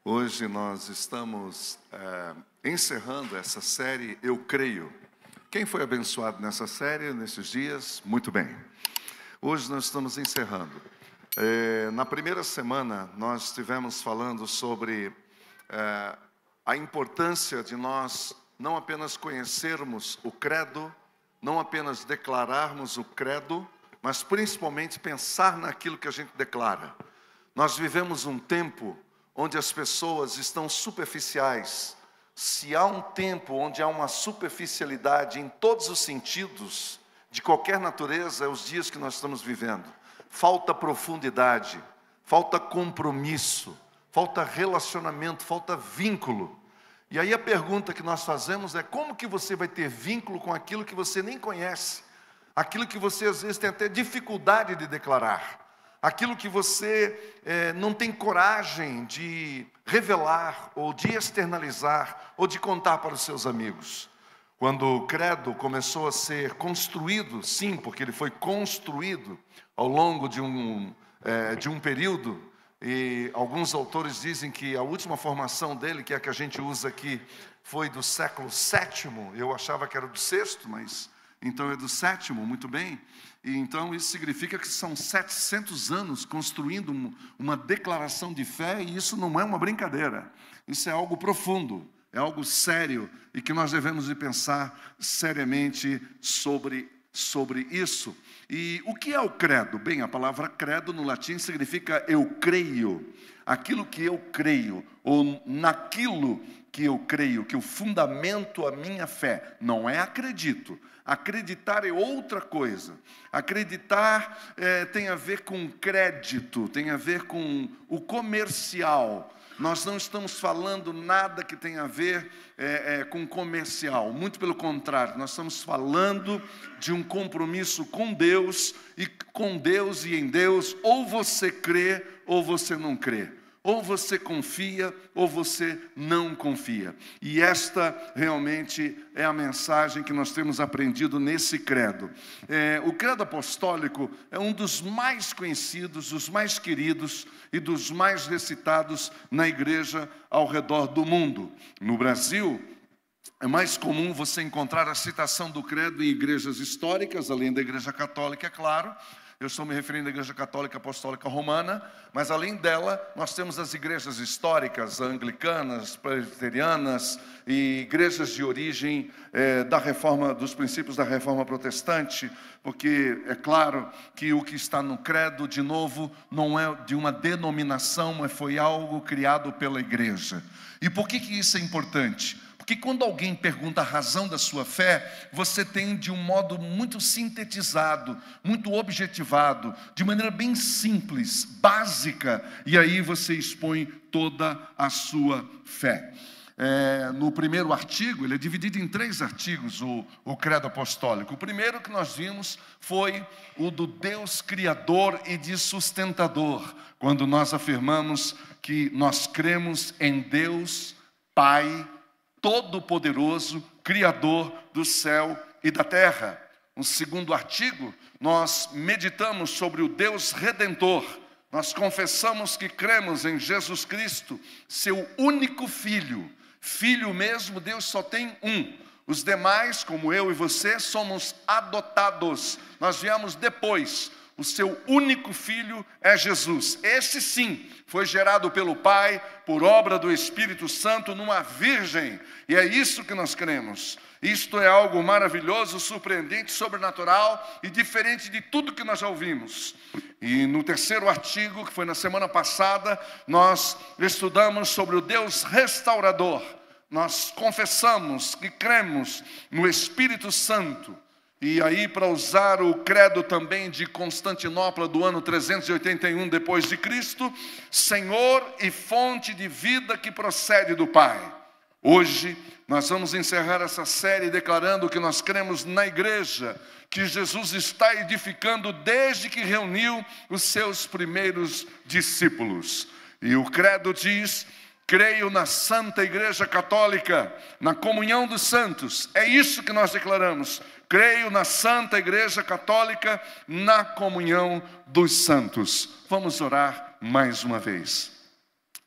Hoje nós estamos encerrando essa série Eu Creio. Quem foi abençoado nessa série, nesses dias? Muito bem. Hoje nós estamos encerrando. Na primeira semana nós estivemos falando sobre a importância de nós não apenas conhecermos o credo, não apenas declararmos o credo, mas principalmente pensar naquilo que a gente declara. Nós vivemos um tempo onde as pessoas estão superficiais. Se há um tempo onde há uma superficialidade em todos os sentidos, de qualquer natureza, é os dias que nós estamos vivendo. Falta profundidade, falta compromisso, falta relacionamento, falta vínculo. E aí a pergunta que nós fazemos é: como que você vai ter vínculo com aquilo que você nem conhece? Aquilo que você às vezes tem até dificuldade de declarar. Aquilo que você não tem coragem de revelar, ou de externalizar, ou de contar para os seus amigos. Quando o credo começou a ser construído, sim, porque ele foi construído ao longo de um período, e alguns autores dizem que a última formação dele, que é a que a gente usa aqui, foi do século VII, eu achava que era do VI, mas então é do VII, muito bem. E então isso significa que são 700 anos construindo uma declaração de fé, e isso não é uma brincadeira. Isso é algo profundo, é algo sério, e que nós devemos de pensar seriamente sobre isso. E o que é o credo? Bem, a palavra credo no latim significa eu creio, aquilo que eu creio, ou naquilo que eu creio, que eu fundamento a minha fé. Não é acredito. Acreditar é outra coisa. Acreditar tem a ver com crédito, tem a ver com o comercial. Nós não estamos falando nada que tenha a ver com comercial. Muito pelo contrário, nós estamos falando de um compromisso com Deus e em Deus. Ou você crê ou você não crê. Ou você confia, ou você não confia. E esta realmente é a mensagem que nós temos aprendido nesse credo. O credo apostólico é um dos mais conhecidos, dos mais queridos e dos mais recitados na igreja ao redor do mundo. No Brasil, é mais comum você encontrar a citação do credo em igrejas históricas, além da igreja católica, é claro. Eu estou me referindo à Igreja Católica Apostólica Romana, mas além dela, nós temos as igrejas históricas, anglicanas, presbiterianas e igrejas de origem dos princípios da Reforma Protestante, porque é claro que o que está no credo, de novo, não é de uma denominação, mas foi algo criado pela igreja. E por que isso é importante? Porque quando alguém pergunta a razão da sua fé, você tem de um modo muito sintetizado, muito objetivado, de maneira bem simples, básica, e aí você expõe toda a sua fé. No primeiro artigo, ele é dividido em 3 artigos, o credo apostólico. O primeiro que nós vimos foi o do Deus Criador e de Sustentador, quando nós afirmamos que nós cremos em Deus, Pai Todo-Poderoso, Criador do céu e da terra. No segundo artigo, nós meditamos sobre o Deus Redentor. Nós confessamos que cremos em Jesus Cristo, seu único Filho. Filho mesmo, Deus só tem um. Os demais, como eu e você, somos adotados. Nós viemos depois. O seu único Filho é Jesus. Esse sim, foi gerado pelo Pai, por obra do Espírito Santo, numa virgem. E é isso que nós cremos. Isto é algo maravilhoso, surpreendente, sobrenatural e diferente de tudo que nós já ouvimos. E no terceiro artigo, que foi na semana passada, nós estudamos sobre o Deus restaurador. Nós confessamos que cremos no Espírito Santo. E aí, para usar o credo também de Constantinopla do ano 381 depois de Cristo, Senhor e fonte de vida que procede do Pai. Hoje nós vamos encerrar essa série declarando que nós cremos na igreja que Jesus está edificando desde que reuniu os seus primeiros discípulos. E o credo diz: creio na Santa Igreja Católica, na comunhão dos santos. É isso que nós declaramos. Creio na Santa Igreja Católica, na comunhão dos santos. Vamos orar mais uma vez.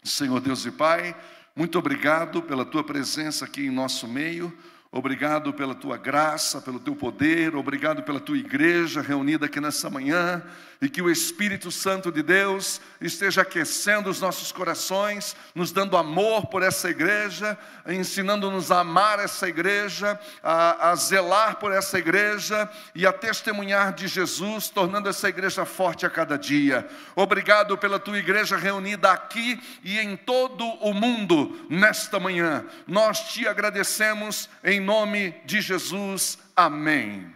Senhor Deus e Pai, muito obrigado pela Tua presença aqui em nosso meio. Obrigado pela Tua graça, pelo Teu poder, obrigado pela Tua igreja reunida aqui nessa manhã, e que o Espírito Santo de Deus esteja aquecendo os nossos corações, nos dando amor por essa igreja, ensinando-nos a amar essa igreja, a zelar por essa igreja e a testemunhar de Jesus, tornando essa igreja forte a cada dia. Obrigado pela Tua igreja reunida aqui e em todo o mundo nesta manhã. Nós Te agradecemos em nome de Jesus. Amém.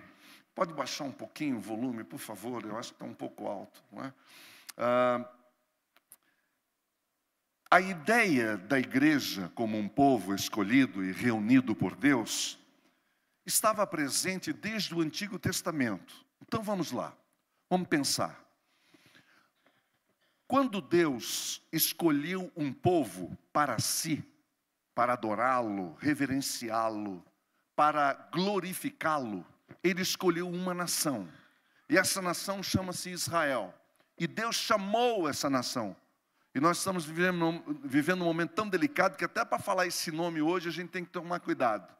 Pode baixar um pouquinho o volume, por favor? Eu acho que está um pouco alto, não é? A ideia da igreja como um povo escolhido e reunido por Deus estava presente desde o Antigo Testamento. Então vamos lá, vamos pensar. Quando Deus escolheu um povo para si, para adorá-lo, reverenciá-lo, para glorificá-lo, Ele escolheu uma nação. E essa nação chama-se Israel. E Deus chamou essa nação. E nós estamos vivendo um momento tão delicado que até para falar esse nome hoje a gente tem que tomar cuidado.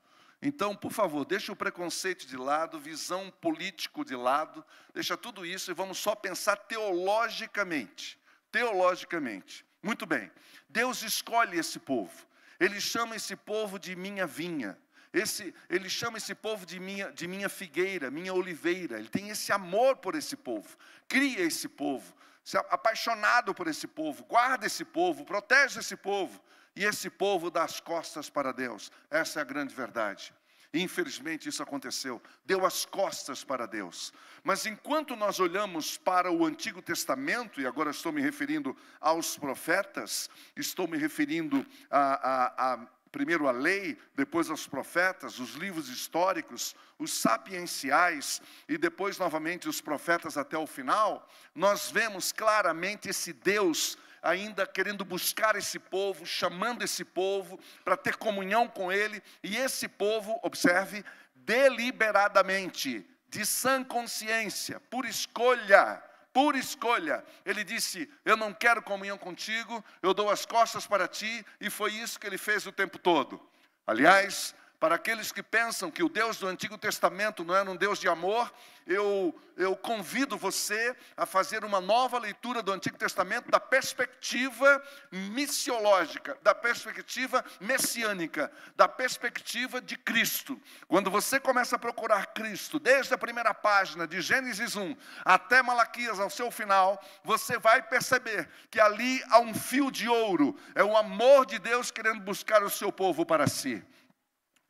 Então, por favor, deixa o preconceito de lado, visão político de lado, deixa tudo isso e vamos só pensar teologicamente. Teologicamente. Muito bem. Deus escolhe esse povo. Ele chama esse povo de minha vinha. Ele chama esse povo de minha figueira, minha oliveira. Ele tem esse amor por esse povo. Cria esse povo. Se apaixonado por esse povo. Guarda esse povo. Protege esse povo. E esse povo dá as costas para Deus. Essa é a grande verdade. E infelizmente isso aconteceu. Deu as costas para Deus. Mas enquanto nós olhamos para o Antigo Testamento, e agora estou me referindo aos profetas, estou me referindo primeiro a lei, depois aos profetas, os livros históricos, os sapienciais, e depois novamente os profetas até o final, nós vemos claramente esse Deus ainda querendo buscar esse povo, chamando esse povo para ter comunhão com Ele, e esse povo, observe, deliberadamente, de sã consciência, por escolha, Ele disse, eu não quero comunhão contigo, eu dou as costas para ti, e foi isso que Ele fez o tempo todo. Aliás, para aqueles que pensam que o Deus do Antigo Testamento não era um Deus de amor, eu convido você a fazer uma nova leitura do Antigo Testamento da perspectiva missiológica, da perspectiva messiânica, da perspectiva de Cristo. Quando você começa a procurar Cristo, desde a primeira página de Gênesis 1 até Malaquias ao seu final, você vai perceber que ali há um fio de ouro, é o amor de Deus querendo buscar o seu povo para si.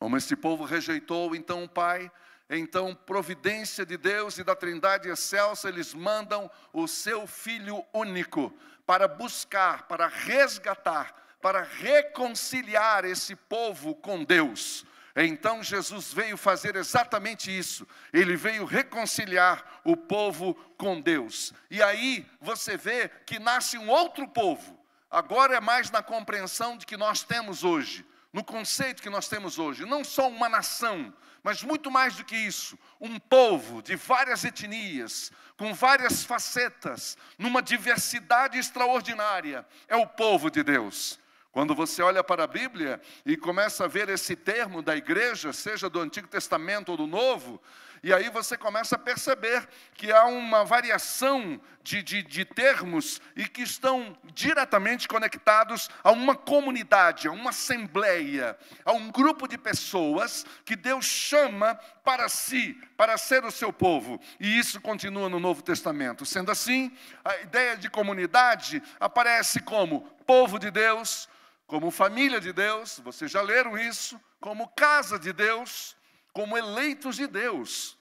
Como esse povo rejeitou, então o Pai, então providência de Deus e da Trindade excelsa, eles mandam o seu Filho único para buscar, para resgatar, para reconciliar esse povo com Deus. Então Jesus veio fazer exatamente isso. Ele veio reconciliar o povo com Deus. E aí você vê que nasce um outro povo. Agora é mais na compreensão de que nós temos hoje. No conceito que nós temos hoje, não só uma nação, mas muito mais do que isso, um povo de várias etnias, com várias facetas, numa diversidade extraordinária, é o povo de Deus. Quando você olha para a Bíblia e começa a ver esse termo da igreja, seja do Antigo Testamento ou do Novo, e aí você começa a perceber que há uma variação de termos e que estão diretamente conectados a uma comunidade, a uma assembleia, a um grupo de pessoas que Deus chama para si, para ser o seu povo. E isso continua no Novo Testamento. Sendo assim, a ideia de comunidade aparece como povo de Deus, como família de Deus, vocês já leram isso, como casa de Deus, como eleitos de Deus,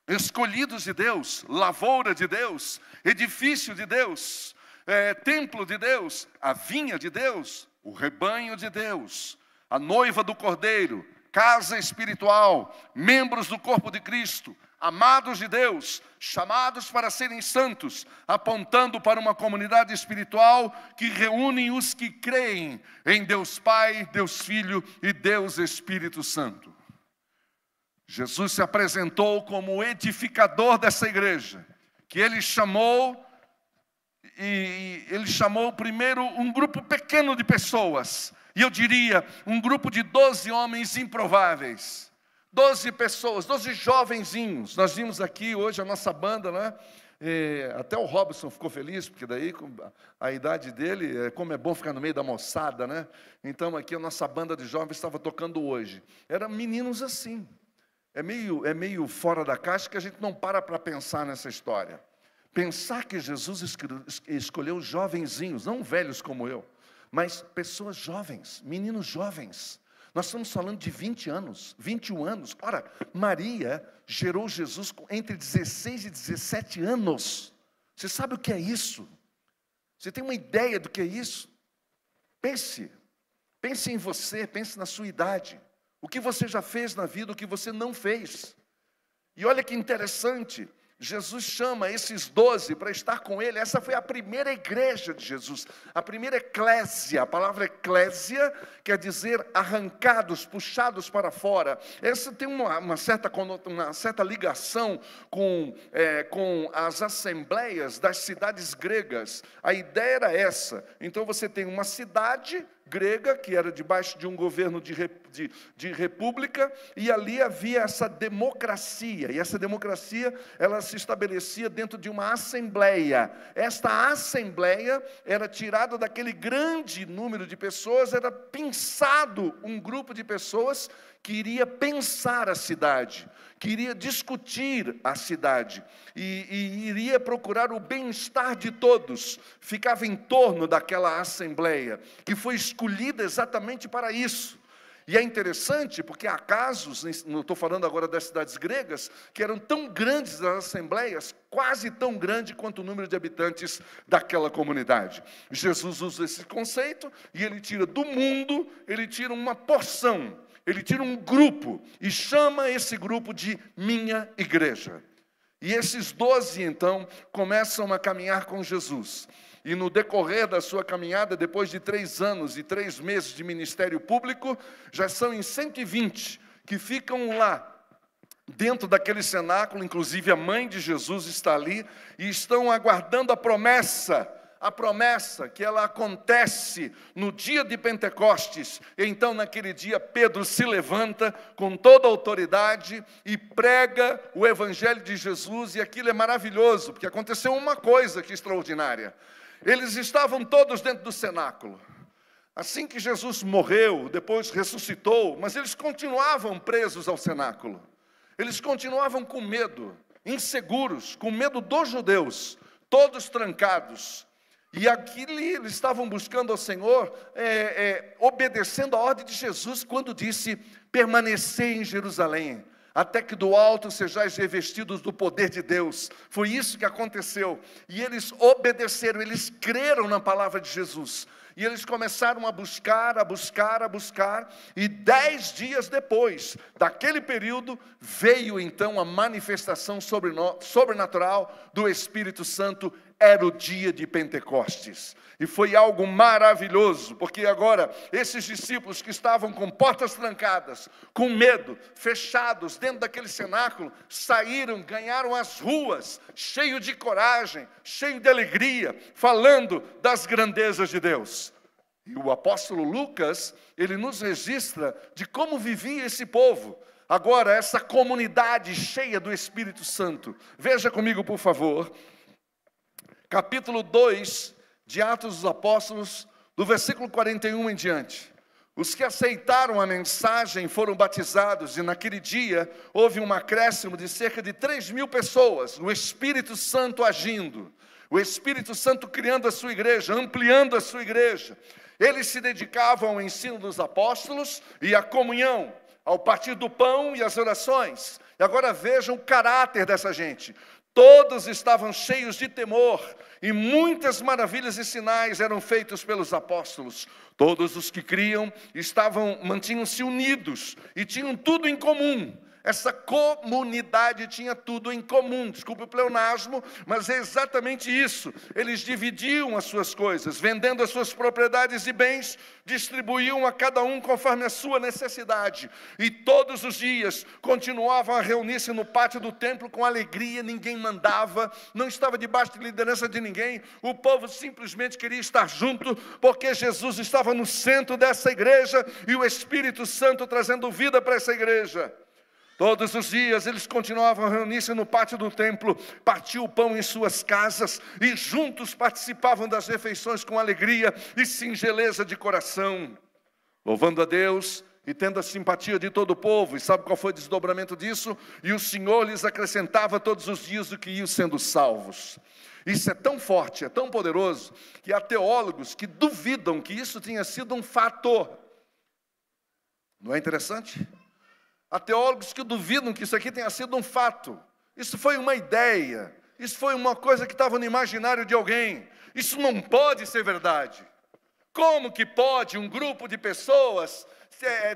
escolhidos de Deus, lavoura de Deus, edifício de Deus, templo de Deus, a vinha de Deus, o rebanho de Deus, a noiva do Cordeiro, casa espiritual, membros do corpo de Cristo, amados de Deus, chamados para serem santos, apontando para uma comunidade espiritual que reúne os que creem em Deus Pai, Deus Filho e Deus Espírito Santo. Jesus se apresentou como o edificador dessa igreja, que Ele chamou E ele chamou primeiro um grupo pequeno de pessoas. E eu diria, um grupo de 12 homens improváveis. 12 pessoas, 12 jovenzinhos. Nós vimos aqui hoje a nossa banda, né? Até o Robson ficou feliz, porque daí a idade dele, como é bom ficar no meio da moçada, né? Então aqui a nossa banda de jovens estava tocando hoje. Eram meninos assim. É meio fora da caixa que a gente não para pensar nessa história. Pensar que Jesus escolheu jovenzinhos, não velhos como eu, mas pessoas jovens, meninos jovens. Nós estamos falando de 20 anos, 21 anos. Ora, Maria gerou Jesus entre 16 e 17 anos. Você sabe o que é isso? Você tem uma ideia do que é isso? Pense em você, pense na sua idade. O que você já fez na vida, o que você não fez. E olha que interessante, Jesus chama esses 12 para estar com ele. Essa foi a primeira igreja de Jesus, a primeira eclésia. A palavra eclésia quer dizer arrancados, puxados para fora. Essa tem uma certa ligação com as assembleias das cidades gregas. A ideia era essa. Então você tem uma cidade grega, que era debaixo de um governo de república, e ali havia essa democracia, e essa democracia, ela se estabelecia dentro de uma assembleia. Esta assembleia era tirada daquele grande número de pessoas, era pensado um grupo de pessoas que iria pensar a cidade, que iria discutir a cidade, e iria procurar o bem-estar de todos, ficava em torno daquela assembleia, que foi escolhida exatamente para isso. E é interessante, porque há casos, não estou falando agora das cidades gregas, que eram tão grandes as assembleias, quase tão grande quanto o número de habitantes daquela comunidade. Jesus usa esse conceito, e ele tira do mundo, ele tira uma porção, ele tira um grupo e chama esse grupo de minha igreja. E esses 12, então, começam a caminhar com Jesus. E no decorrer da sua caminhada, depois de 3 anos e 3 meses de ministério público, já são em 120 que ficam lá, dentro daquele cenáculo. Inclusive a mãe de Jesus está ali, e estão aguardando a promessa que ela acontece no dia de Pentecostes. Então naquele dia Pedro se levanta com toda a autoridade e prega o evangelho de Jesus, e aquilo é maravilhoso, porque aconteceu uma coisa que extraordinária. Eles estavam todos dentro do cenáculo. Assim que Jesus morreu, depois ressuscitou, mas eles continuavam presos ao cenáculo. Eles continuavam com medo, inseguros, com medo dos judeus, todos trancados. E aqui eles estavam buscando ao Senhor, obedecendo a ordem de Jesus, quando disse: permanecer em Jerusalém, até que do alto sejais revestidos do poder de Deus. Foi isso que aconteceu. E eles obedeceram, eles creram na palavra de Jesus. E eles começaram a buscar, e 10 dias depois daquele período, veio então a manifestação sobrenatural do Espírito Santo. Era o dia de Pentecostes, e foi algo maravilhoso, porque agora esses discípulos que estavam com portas trancadas, com medo, fechados dentro daquele cenáculo, saíram, ganharam as ruas, cheio de coragem, cheio de alegria, falando das grandezas de Deus. E o apóstolo Lucas, ele nos registra de como vivia esse povo, agora essa comunidade cheia do Espírito Santo. Veja comigo, por favor, capítulo 2 de Atos dos Apóstolos, do versículo 41 em diante. Os que aceitaram a mensagem foram batizados, e naquele dia houve um acréscimo de cerca de 3.000 pessoas, o Espírito Santo agindo, o Espírito Santo criando a sua igreja, ampliando a sua igreja. Eles se dedicavam ao ensino dos apóstolos e à comunhão, ao partir do pão e às orações. E agora vejam o caráter dessa gente. Todos estavam cheios de temor, e muitas maravilhas e sinais eram feitos pelos apóstolos. Todos os que criam mantinham-se unidos e tinham tudo em comum. Essa comunidade tinha tudo em comum. Desculpe o pleonasmo, mas é exatamente isso. Eles dividiam as suas coisas, vendendo as suas propriedades e bens, distribuíam a cada um conforme a sua necessidade. E todos os dias continuavam a reunir-se no pátio do templo com alegria. Ninguém mandava, não estava debaixo de liderança de ninguém. O povo simplesmente queria estar junto, porque Jesus estava no centro dessa igreja e o Espírito Santo trazendo vida para essa igreja. Todos os dias eles continuavam a reunir-se no pátio do templo, partiam o pão em suas casas e juntos participavam das refeições com alegria e singeleza de coração, louvando a Deus e tendo a simpatia de todo o povo. E sabe qual foi o desdobramento disso? E o Senhor lhes acrescentava todos os dias o que iam sendo salvos. Isso é tão forte, é tão poderoso, que há teólogos que duvidam que isso tenha sido um fato. Não é interessante? Há teólogos que duvidam que isso aqui tenha sido um fato. Isso foi uma ideia. Isso foi uma coisa que estava no imaginário de alguém. Isso não pode ser verdade. Como que pode um grupo de pessoas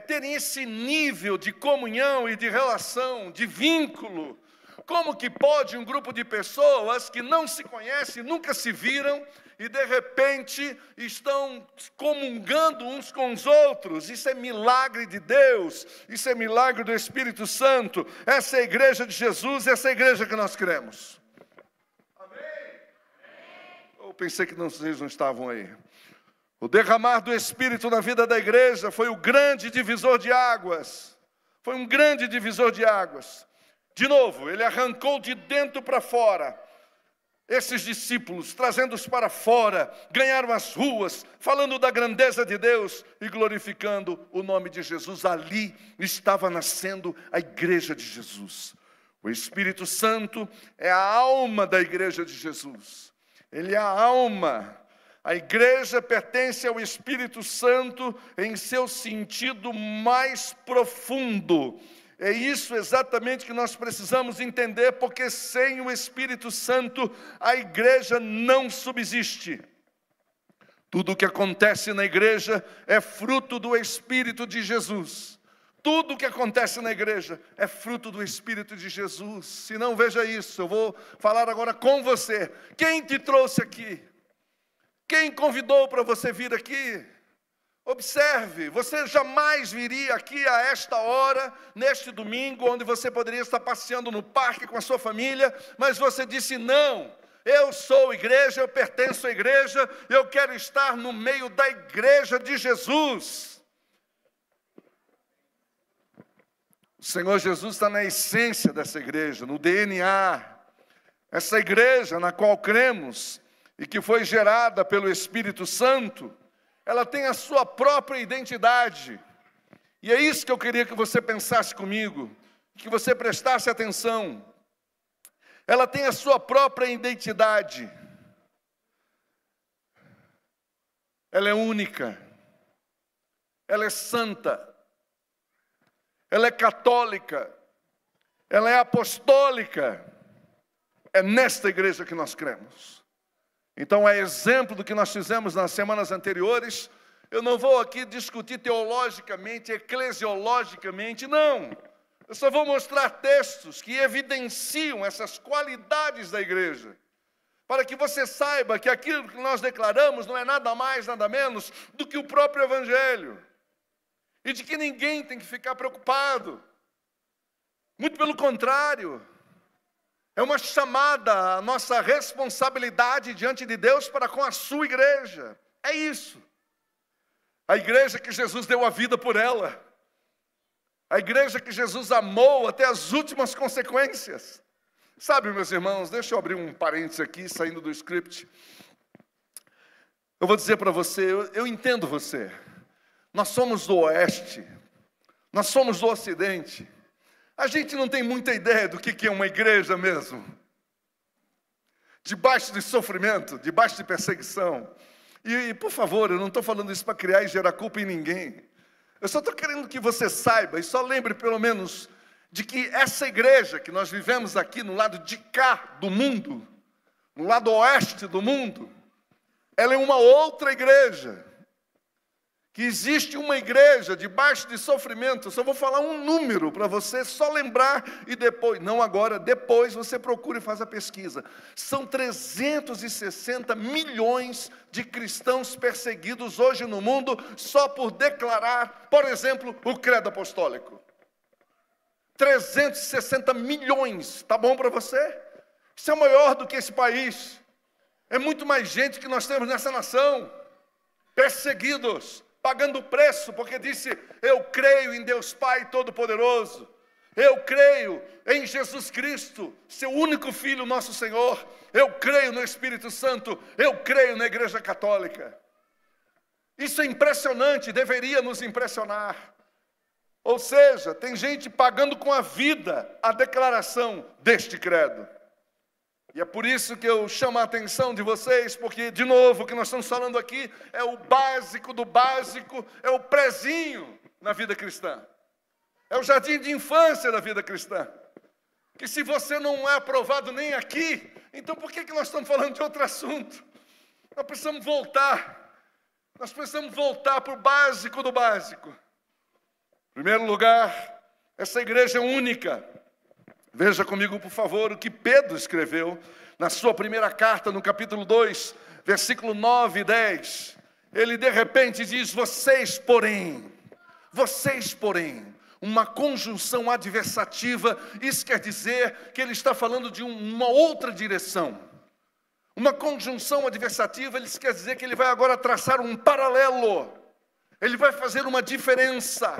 terem esse nível de comunhão e de relação, de vínculo? Como que pode um grupo de pessoas que não se conhecem, nunca se viram, e de repente estão comungando uns com os outros? Isso é milagre de Deus, isso é milagre do Espírito Santo. Essa é a igreja de Jesus, essa é a igreja que nós cremos. Amém? Eu pensei que vocês não estavam aí. O derramar do Espírito na vida da igreja foi o grande divisor de águas. Foi um grande divisor de águas. De novo, ele arrancou de dentro para fora esses discípulos, trazendo-os para fora, ganharam as ruas, falando da grandeza de Deus e glorificando o nome de Jesus. Ali estava nascendo a igreja de Jesus. O Espírito Santo é a alma da igreja de Jesus. Ele é a alma. A igreja pertence ao Espírito Santo em seu sentido mais profundo. É isso exatamente que nós precisamos entender, porque sem o Espírito Santo a igreja não subsiste. Tudo o que acontece na igreja é fruto do Espírito de Jesus. Tudo o que acontece na igreja é fruto do Espírito de Jesus. Se não, veja isso, eu vou falar agora com você. Quem te trouxe aqui? Quem convidou para você vir aqui? Observe, você jamais viria aqui a esta hora, neste domingo, onde você poderia estar passeando no parque com a sua família, mas você disse: não, eu sou igreja, eu pertenço à igreja, eu quero estar no meio da igreja de Jesus. O Senhor Jesus está na essência dessa igreja, no DNA. Essa igreja na qual cremos e que foi gerada pelo Espírito Santo, ela tem a sua própria identidade. E é isso que eu queria que você pensasse comigo, que você prestasse atenção. Ela tem a sua própria identidade. Ela é única. Ela é santa. Ela é católica. Ela é apostólica. É nesta igreja que nós cremos. Então, é exemplo do que nós fizemos nas semanas anteriores. Eu não vou aqui discutir teologicamente, eclesiologicamente, não. Eu só vou mostrar textos que evidenciam essas qualidades da igreja, para que você saiba que aquilo que nós declaramos não é nada mais, nada menos do que o próprio Evangelho, e de que ninguém tem que ficar preocupado. Muito pelo contrário. É uma chamada à nossa responsabilidade diante de Deus para com a sua igreja. É isso. A igreja que Jesus deu a vida por ela. A igreja que Jesus amou até as últimas consequências. Sabe, meus irmãos, deixa eu abrir um parênteses aqui, saindo do script. Eu vou dizer para você, eu entendo você. Nós somos do oeste. Nós somos do ocidente. A gente não tem muita ideia do que é uma igreja mesmo. Debaixo de sofrimento, debaixo de perseguição. E por favor, eu não estou falando isso para criar e gerar culpa em ninguém. Eu só estou querendo que você saiba, e só lembre pelo menos, de que essa igreja que nós vivemos aqui no lado de cá do mundo, no lado oeste do mundo, ela é uma outra igreja, que existe uma igreja debaixo de sofrimento. Eu só vou falar um número para você só lembrar e depois, não agora, depois você procura e faz a pesquisa. São 360 milhões de cristãos perseguidos hoje no mundo só por declarar, por exemplo, o credo apostólico. 360 milhões, tá bom para você? Isso é maior do que esse país. É muito mais gente que nós temos nessa nação, perseguidos, pagando preço, porque disse: eu creio em Deus Pai Todo-Poderoso, eu creio em Jesus Cristo, seu único Filho, nosso Senhor, eu creio no Espírito Santo, eu creio na Igreja Católica. Isso é impressionante, deveria nos impressionar. Ou seja, tem gente pagando com a vida a declaração deste credo. E é por isso que eu chamo a atenção de vocês, porque, de novo, o que nós estamos falando aqui é o básico do básico, é o prezinho na vida cristã. É o jardim de infância da vida cristã. Que se você não é aprovado nem aqui, então por que nós estamos falando de outro assunto? Nós precisamos voltar. Nós precisamos voltar para o básico do básico. Em primeiro lugar, essa igreja é única. Veja comigo, por favor, o que Pedro escreveu na sua primeira carta, no capítulo 2, versículo 9 e 10. Ele, de repente, diz: vocês, porém, uma conjunção adversativa. Isso quer dizer que ele está falando de uma outra direção. Uma conjunção adversativa, ele quer dizer que ele vai agora traçar um paralelo. Ele vai fazer uma diferença.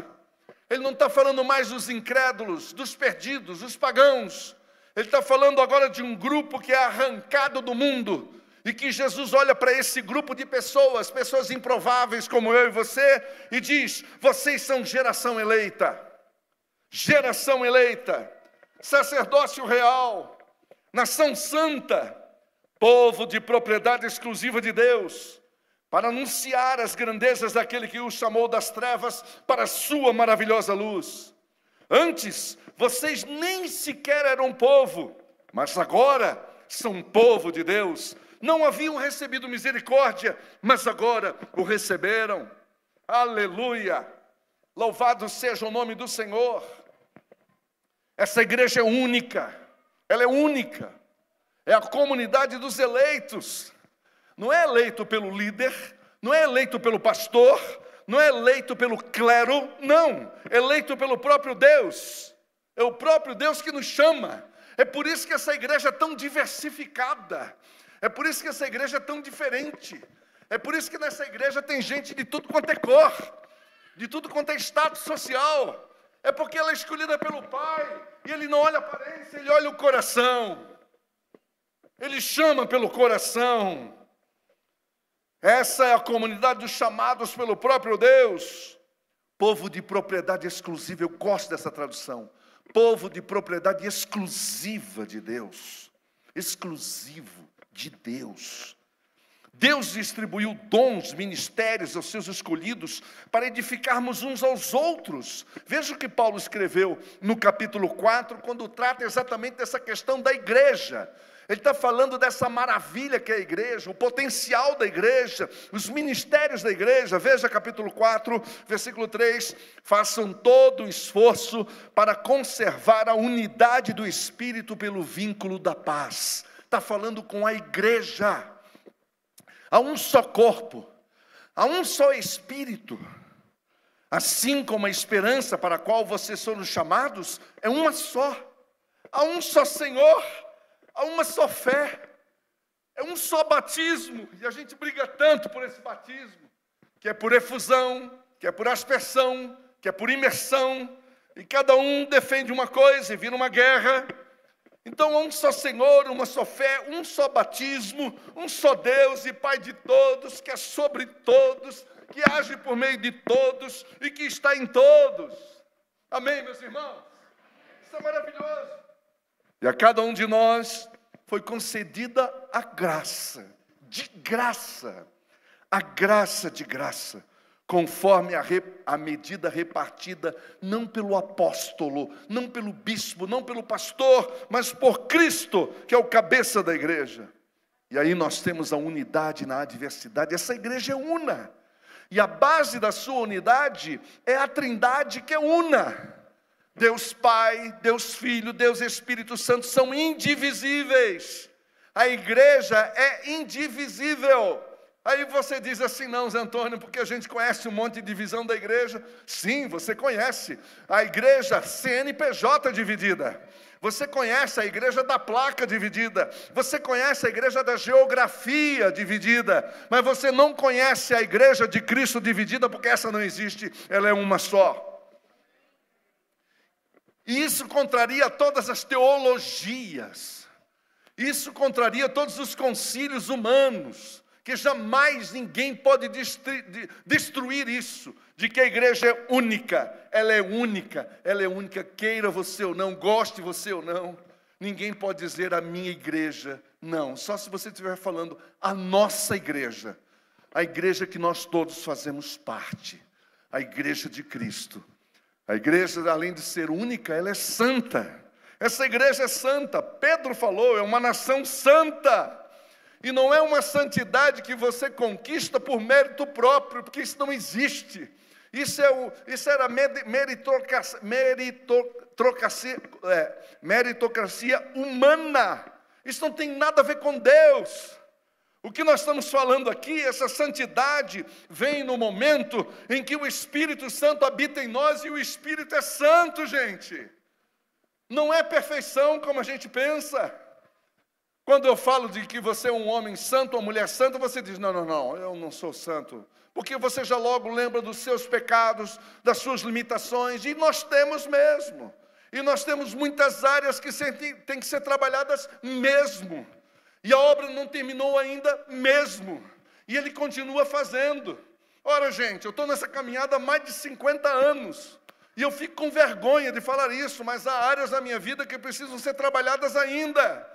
Ele não está falando mais dos incrédulos, dos perdidos, dos pagãos. Ele está falando agora de um grupo que é arrancado do mundo. E que Jesus olha para esse grupo de pessoas, pessoas improváveis como eu e você, e diz: vocês são geração eleita, sacerdócio real, nação santa, povo de propriedade exclusiva de Deus, para anunciar as grandezas daquele que os chamou das trevas para a sua maravilhosa luz. Antes, vocês nem sequer eram povo, mas agora são povo de Deus. Não haviam recebido misericórdia, mas agora o receberam. Aleluia! Louvado seja o nome do Senhor. Essa igreja é única, ela é única. É a comunidade dos eleitos. Não é eleito pelo líder, não é eleito pelo pastor, não é eleito pelo clero, não. É eleito pelo próprio Deus. É o próprio Deus que nos chama. É por isso que essa igreja é tão diversificada. É por isso que essa igreja é tão diferente. É por isso que nessa igreja tem gente de tudo quanto é cor, de tudo quanto é status social. É porque ela é escolhida pelo Pai, e Ele não olha a aparência, Ele olha o coração. Ele chama pelo coração. Essa é a comunidade dos chamados pelo próprio Deus. Povo de propriedade exclusiva, eu gosto dessa tradução. Povo de propriedade exclusiva de Deus. Exclusivo de Deus. Deus distribuiu dons, ministérios aos seus escolhidos para edificarmos uns aos outros. Veja o que Paulo escreveu no capítulo 4, quando trata exatamente dessa questão da igreja. Ele está falando dessa maravilha que é a igreja, o potencial da igreja, os ministérios da igreja. Veja capítulo 4, versículo 3. Façam todo o esforço para conservar a unidade do Espírito pelo vínculo da paz. Está falando com a igreja. Há um só corpo, há um só Espírito. Assim como a esperança para a qual vocês foram chamados é uma só. Há um só Senhor. Há uma só fé, é um só batismo, e a gente briga tanto por esse batismo, que é por efusão, que é por aspersão, que é por imersão, e cada um defende uma coisa e vira uma guerra. Então há um só Senhor, uma só fé, um só batismo, um só Deus e Pai de todos, que é sobre todos, que age por meio de todos e que está em todos. Amém, meus irmãos? Isso é maravilhoso. E a cada um de nós foi concedida a graça, de graça, a graça de graça, conforme a medida repartida, não pelo apóstolo, não pelo bispo, não pelo pastor, mas por Cristo, que é o cabeça da igreja. E aí nós temos a unidade na adversidade. Essa igreja é una. E a base da sua unidade é a Trindade que é una. Deus Pai, Deus Filho, Deus Espírito Santo são indivisíveis. A igreja é indivisível. Aí você diz assim, não, Zé Antônio, porque a gente conhece um monte de divisão da igreja. Sim, você conhece. A igreja CNPJ dividida. Você conhece a igreja da placa dividida. Você conhece a igreja da geografia dividida. Mas você não conhece a igreja de Cristo dividida, porque essa não existe, ela é uma só. E isso contraria todas as teologias. Isso contraria todos os concílios humanos, que jamais ninguém pode destruir isso, de que a igreja é única, ela é única, queira você ou não, goste você ou não, ninguém pode dizer a minha igreja, não, só se você estiver falando a nossa igreja, a igreja que nós todos fazemos parte, a igreja de Cristo. A igreja, além de ser única, ela é santa. Essa igreja é santa. Pedro falou, é uma nação santa. E não é uma santidade que você conquista por mérito próprio, porque isso não existe. Isso era meritocracia humana. Isso não tem nada a ver com Deus. O que nós estamos falando aqui, essa santidade, vem no momento em que o Espírito Santo habita em nós, e o Espírito é santo, gente. Não é perfeição como a gente pensa. Quando eu falo de que você é um homem santo, uma mulher santa, você diz, não, eu não sou santo. Porque você já logo lembra dos seus pecados, das suas limitações, e nós temos mesmo. E nós temos muitas áreas que têm que ser trabalhadas mesmo. E a obra não terminou ainda mesmo. E ele continua fazendo. Ora, gente, eu estou nessa caminhada há mais de 50 anos. E eu fico com vergonha de falar isso, mas há áreas da minha vida que precisam ser trabalhadas ainda.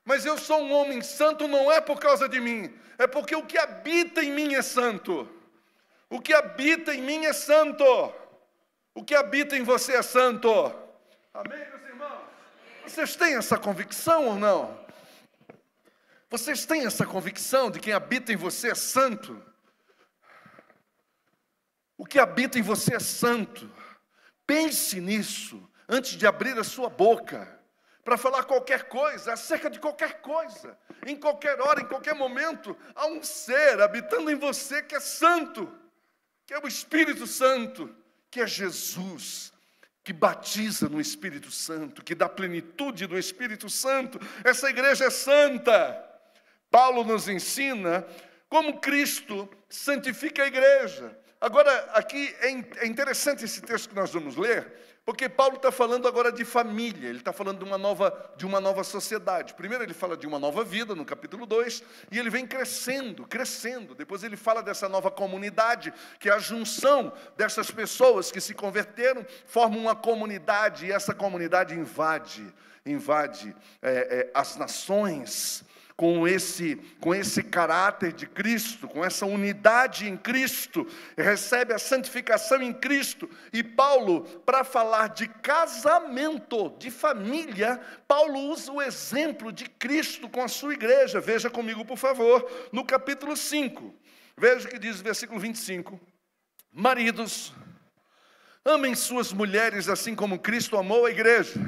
Mas eu sou um homem santo não é por causa de mim. É porque o que habita em mim é santo. O que habita em mim é santo. O que habita em você é santo. Amém, meus irmãos? Vocês têm essa convicção ou não? Vocês têm essa convicção de que quem habita em você é santo? O que habita em você é santo. Pense nisso antes de abrir a sua boca para falar qualquer coisa, acerca de qualquer coisa. Em qualquer hora, em qualquer momento, há um ser habitando em você que é santo, que é o Espírito Santo, que é Jesus, que batiza no Espírito Santo, que dá plenitude do Espírito Santo. Essa igreja é santa. Paulo nos ensina como Cristo santifica a igreja. Agora, aqui é interessante esse texto que nós vamos ler, porque Paulo está falando agora de família, ele está falando de uma nova sociedade. Primeiro ele fala de uma nova vida, no capítulo 2, e ele vem crescendo. Depois ele fala dessa nova comunidade, que é a junção dessas pessoas que se converteram, formam uma comunidade, e essa comunidade invade as nações, com esse caráter de Cristo, com essa unidade em Cristo, recebe a santificação em Cristo. E Paulo, para falar de casamento, de família, Paulo usa o exemplo de Cristo com a sua igreja. Veja comigo, por favor, no capítulo 5. Veja o que diz o versículo 25. Maridos, amem suas mulheres assim como Cristo amou a igreja.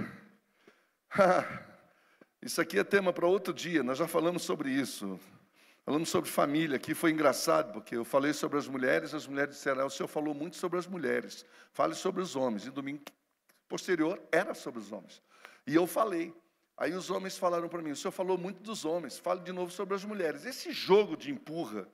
Isso aqui é tema para outro dia, nós já falamos sobre isso. Falamos sobre família aqui, foi engraçado, porque eu falei sobre as mulheres disseram, o senhor falou muito sobre as mulheres, fale sobre os homens. E domingo posterior era sobre os homens. E eu falei. Aí os homens falaram para mim, o senhor falou muito dos homens, fale de novo sobre as mulheres. Esse jogo de empurra,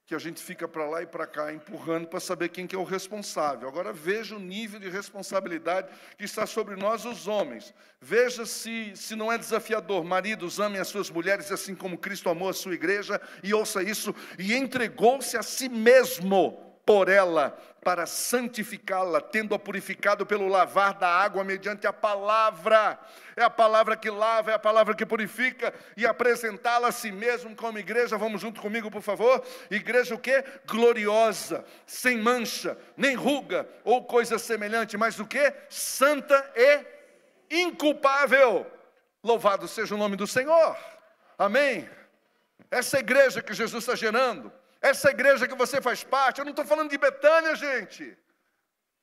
que a gente fica para lá e para cá empurrando para saber quem que é o responsável. Agora veja o nível de responsabilidade que está sobre nós, os homens. Veja se não é desafiador. Maridos, amem as suas mulheres assim como Cristo amou a sua igreja, e ouça isso, e entregou-se a si mesmo por ela, para santificá-la, tendo-a purificado pelo lavar da água mediante a palavra. É a palavra que lava, é a palavra que purifica, e apresentá-la a si mesmo como igreja. Vamos junto comigo, por favor? Igreja o quê? Gloriosa, sem mancha, nem ruga, ou coisa semelhante, mas o quê? Santa e inculpável. Louvado seja o nome do Senhor. Amém? Essa igreja que Jesus está gerando, Essa igreja que você faz parte, eu não estou falando de Betânia, gente.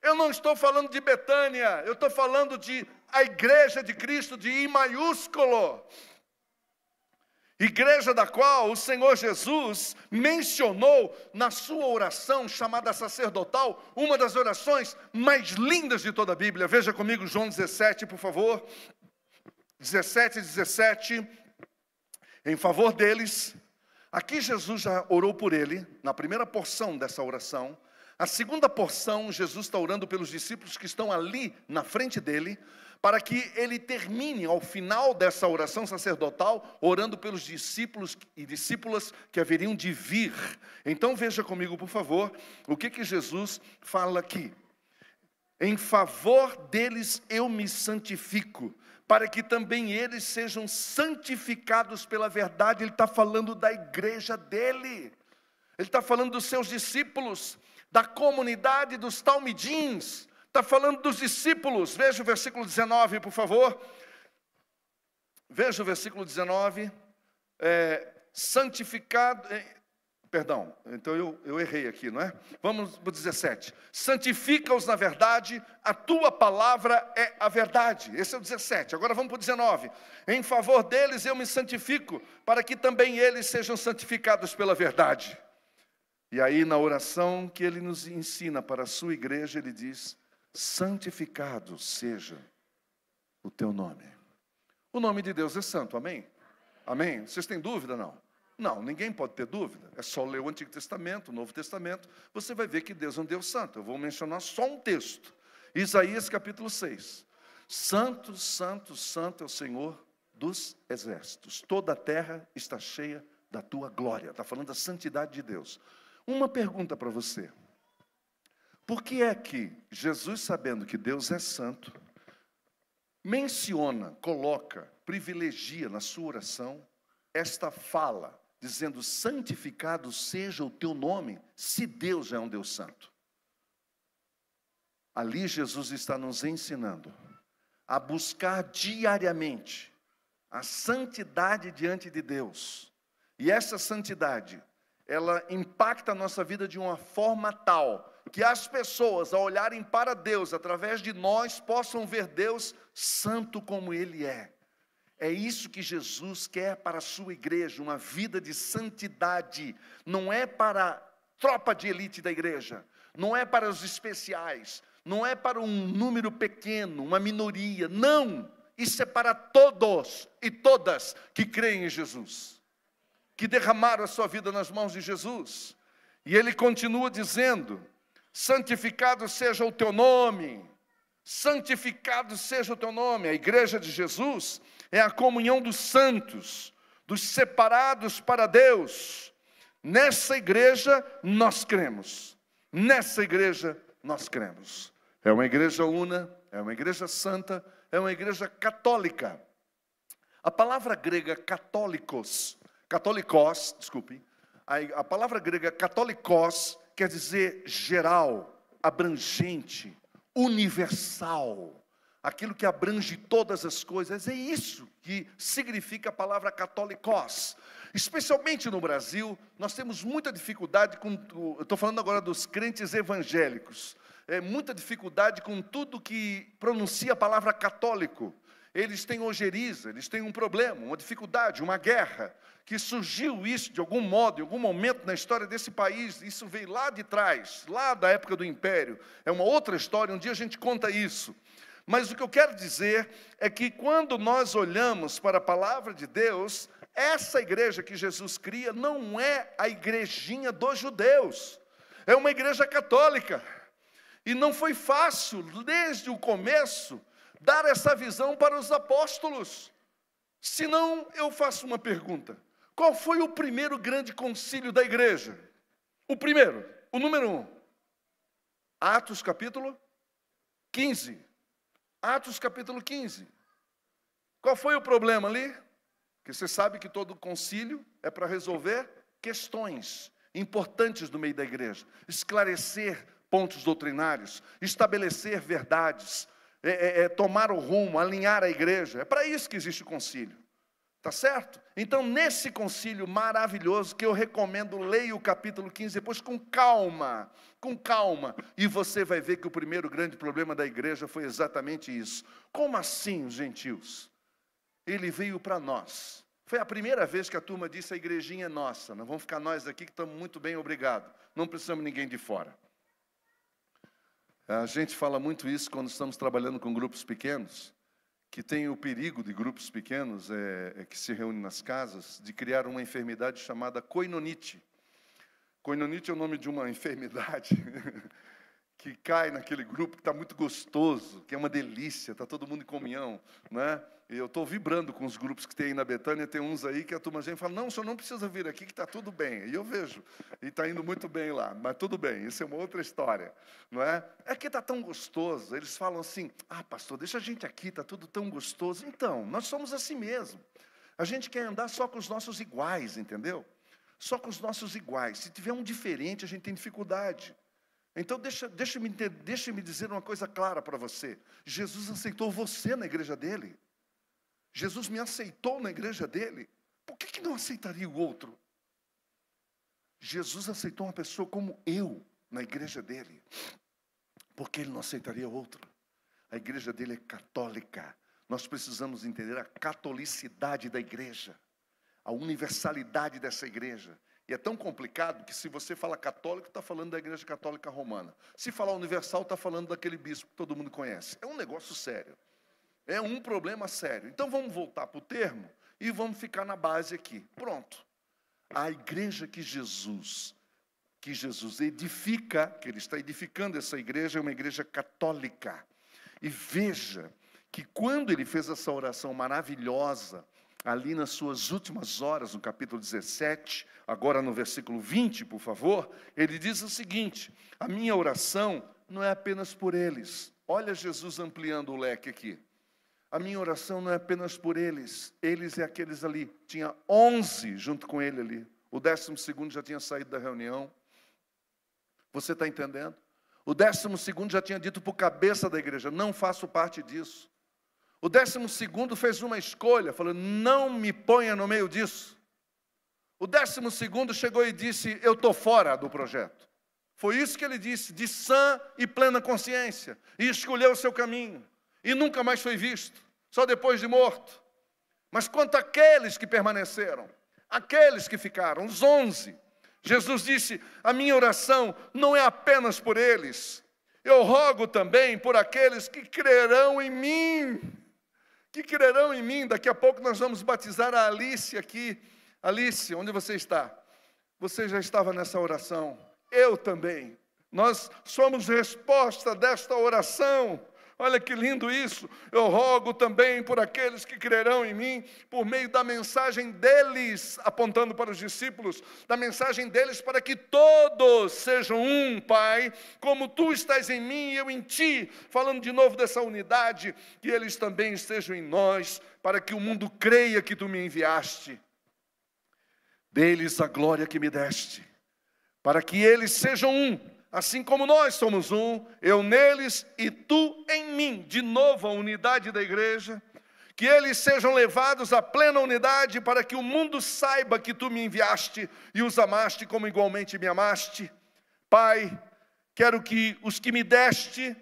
Eu não estou falando de Betânia, eu estou falando de a igreja de Cristo, de I maiúsculo. Igreja da qual o Senhor Jesus mencionou na sua oração chamada sacerdotal, uma das orações mais lindas de toda a Bíblia. Veja comigo João 17, por favor. 17, em favor deles. Aqui Jesus já orou por ele, na primeira porção dessa oração. A segunda porção, Jesus está orando pelos discípulos que estão ali na frente dele, para que ele termine, ao final dessa oração sacerdotal, orando pelos discípulos e discípulas que haveriam de vir. Então veja comigo, por favor, o que Jesus fala aqui. Em favor deles eu me santifico, para que também eles sejam santificados pela verdade. Ele está falando da igreja dele, ele está falando dos seus discípulos, da comunidade dos talmidins, está falando dos discípulos. Veja o versículo 19, por favor. Veja o versículo 19. Santificado... Perdão, então eu errei aqui, não é? Vamos para o 17. Santifica-os na verdade, a tua palavra é a verdade. Esse é o 17. Agora vamos para o 19. Em favor deles eu me santifico, para que também eles sejam santificados pela verdade. E aí na oração que ele nos ensina para a sua igreja, ele diz: santificado seja o teu nome. O nome de Deus é santo, amém? Amém? Vocês têm dúvida, não? Não, ninguém pode ter dúvida. É só ler o Antigo Testamento, o Novo Testamento, você vai ver que Deus é um Deus santo. Eu vou mencionar só um texto. Isaías capítulo 6. Santo, santo, santo é o Senhor dos exércitos. Toda a terra está cheia da tua glória. Está falando da santidade de Deus. Uma pergunta para você. Por que é que Jesus, sabendo que Deus é santo, menciona, coloca, privilegia na sua oração esta fala, dizendo: santificado seja o teu nome, se Deus é um Deus santo? Ali Jesus está nos ensinando a buscar diariamente a santidade diante de Deus. E essa santidade, ela impacta a nossa vida de uma forma tal que as pessoas, ao olharem para Deus, através de nós, possam ver Deus santo como Ele é. É isso que Jesus quer para a sua igreja, uma vida de santidade. Não é para a tropa de elite da igreja, não é para os especiais, não é para um número pequeno, uma minoria. Não, isso é para todos e todas que creem em Jesus, que derramaram a sua vida nas mãos de Jesus. E ele continua dizendo: santificado seja o teu nome, santificado seja o teu nome. A igreja de Jesus é a comunhão dos santos, dos separados para Deus. Nessa igreja nós cremos, nessa igreja nós cremos. É uma igreja una, é uma igreja santa, é uma igreja católica. A palavra grega católicos, a palavra grega católicos quer dizer geral, abrangente, universal, aquilo que abrange todas as coisas. É isso que significa a palavra católicos. Especialmente no Brasil, nós temos muita dificuldade com, eu estou falando agora dos crentes evangélicos, muita dificuldade com tudo que pronuncia a palavra católico. Eles têm ojeriza, eles têm um problema, uma dificuldade, uma guerra, que surgiu isso de algum modo, em algum momento na história desse país. Isso veio lá de trás, lá da época do Império. É uma outra história, um dia a gente conta isso. Mas o que eu quero dizer é que quando nós olhamos para a palavra de Deus, essa igreja que Jesus cria não é a igrejinha dos judeus, é uma igreja católica. E não foi fácil, desde o começo, dar essa visão para os apóstolos. Senão, eu faço uma pergunta: qual foi o primeiro grande concílio da igreja? O primeiro, o número 1. Atos capítulo 15. Atos capítulo 15. Qual foi o problema ali? Porque você sabe que todo concílio é para resolver questões importantes do meio da igreja, esclarecer pontos doutrinários, estabelecer verdades, tomar o rumo, alinhar a igreja. É para isso que existe o concílio. Tá certo? Então, nesse concílio maravilhoso, que eu recomendo, leia o capítulo 15 depois com calma, e você vai ver que o primeiro grande problema da igreja foi exatamente isso. Como assim os gentios? Ele veio para nós. Foi a primeira vez que a turma disse: a igrejinha é nossa, nós vamos ficar nós aqui que estamos muito bem, obrigado. Não precisamos de ninguém de fora. A gente fala muito isso quando estamos trabalhando com grupos pequenos, que tem o perigo de grupos pequenos, que se reúnem nas casas, de criar uma enfermidade chamada koinonite. Koinonite é o nome de uma enfermidade que cai naquele grupo que está muito gostoso, que é uma delícia, está todo mundo em comunhão, né? E eu estou vibrando com os grupos que tem aí na Betânia, tem uns aí que a turma fala: não, o senhor não precisa vir aqui que está tudo bem. E eu vejo, e está indo muito bem lá, mas tudo bem, isso é uma outra história, não é? É que está tão gostoso, eles falam assim: ah, pastor, deixa a gente aqui, está tudo tão gostoso. Então, nós somos assim mesmo, a gente quer andar só com os nossos iguais, entendeu? Só com os nossos iguais. Se tiver um diferente, a gente tem dificuldade. Então, deixa-me dizer uma coisa clara para você. Jesus aceitou você na igreja dele. Jesus me aceitou na igreja dele. Por que não aceitaria o outro? Jesus aceitou uma pessoa como eu na igreja dele. Por que ele não aceitaria outro? A igreja dele é católica. Nós precisamos entender a catolicidade da igreja, a universalidade dessa igreja. E é tão complicado que, se você fala católico, está falando da igreja católica romana. Se falar universal, está falando daquele bispo que todo mundo conhece. É um negócio sério. É um problema sério. Então vamos voltar para o termo e vamos ficar na base aqui. Pronto. A igreja que Jesus edifica, que ele está edificando essa igreja, é uma igreja católica. E veja que quando ele fez essa oração maravilhosa, ali nas suas últimas horas, no capítulo 17, agora no versículo 20, por favor, ele diz o seguinte: a minha oração não é apenas por eles. Olha Jesus ampliando o leque aqui. A minha oração não é apenas por eles. Eles é aqueles ali. Tinha 11 junto com ele ali. O 12º já tinha saído da reunião. Você está entendendo? O 12º já tinha dito para o cabeça da igreja: não faço parte disso. O 12º fez uma escolha, falando: não me ponha no meio disso. O 12º chegou e disse: eu estou fora do projeto. Foi isso que ele disse, de sã e plena consciência. E escolheu o seu caminho. E nunca mais foi visto, só depois de morto. Mas quanto àqueles que permaneceram, aqueles que ficaram, os 11, Jesus disse: a minha oração não é apenas por eles. Eu rogo também por aqueles que crerão em mim. Que crerão em mim. Daqui a pouco nós vamos batizar a Alice aqui. Alice, onde você está? Você já estava nessa oração. Eu também. Nós somos resposta desta oração. Olha que lindo isso. Eu rogo também por aqueles que crerão em mim, por meio da mensagem deles, apontando para os discípulos, da mensagem deles, para que todos sejam um, Pai, como tu estás em mim e eu em ti, falando de novo dessa unidade, que eles também estejam em nós, para que o mundo creia que tu me enviaste. Deles a glória que me deste, para que eles sejam um, assim como nós somos um, eu neles e tu em mim. De novo a unidade da igreja. Que eles sejam levados à plena unidade, para que o mundo saiba que tu me enviaste e os amaste como igualmente me amaste. Pai, quero que os que me deste,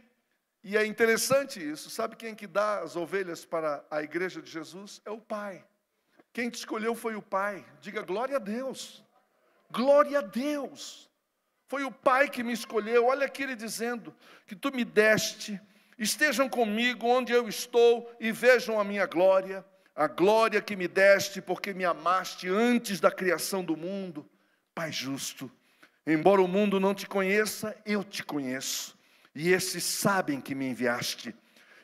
e é interessante isso, sabe quem que dá as ovelhas para a igreja de Jesus? É o Pai. Quem te escolheu foi o Pai. Diga glória a Deus. Glória a Deus. Foi o Pai que me escolheu. Olha aqui ele dizendo que tu me deste, estejam comigo onde eu estou e vejam a minha glória, a glória que me deste porque me amaste antes da criação do mundo. Pai justo, embora o mundo não te conheça, eu te conheço, e esses sabem que me enviaste.